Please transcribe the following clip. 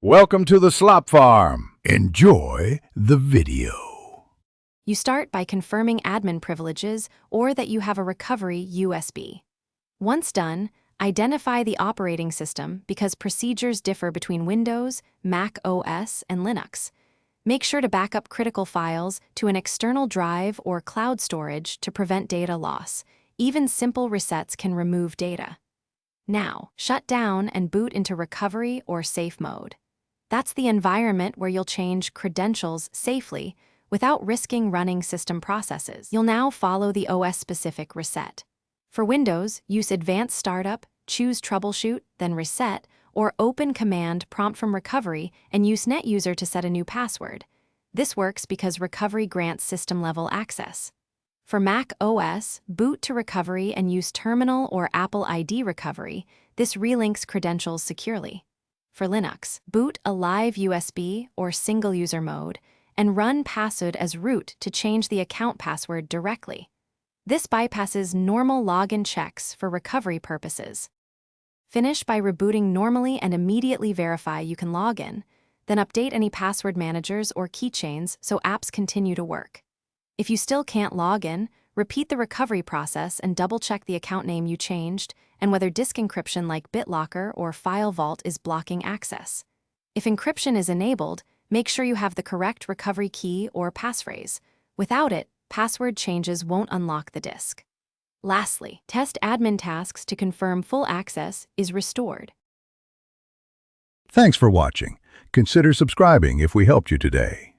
Welcome to the Slop Farm. Enjoy the video. You start by confirming admin privileges or that you have a recovery USB. Once done, identify the operating system because procedures differ between Windows, Mac OS, and Linux. Make sure to back up critical files to an external drive or cloud storage to prevent data loss. Even simple resets can remove data. Now, shut down and boot into recovery or safe mode. That's the environment where you'll change credentials safely without risking running system processes. You'll now follow the OS-specific reset. For Windows, use Advanced Startup, choose Troubleshoot, then Reset, or Open Command Prompt from Recovery and use NetUser to set a new password. This works because Recovery grants system-level access. For Mac OS, boot to Recovery and use Terminal or Apple ID Recovery. This relinks credentials securely. For Linux, boot a live USB or single-user mode and run password as root to change the account password directly. This bypasses normal login checks for recovery purposes. Finish by rebooting normally and immediately verify you can log in, then update any password managers or keychains so apps continue to work. If you still can't log in, repeat the recovery process and double-check the account name you changed and whether disk encryption like BitLocker or File Vault is blocking access. If encryption is enabled, make sure you have the correct recovery key or passphrase. Without it, password changes won't unlock the disk. Lastly, test admin tasks to confirm full access is restored. Thanks for watching. Consider subscribing if we helped you today.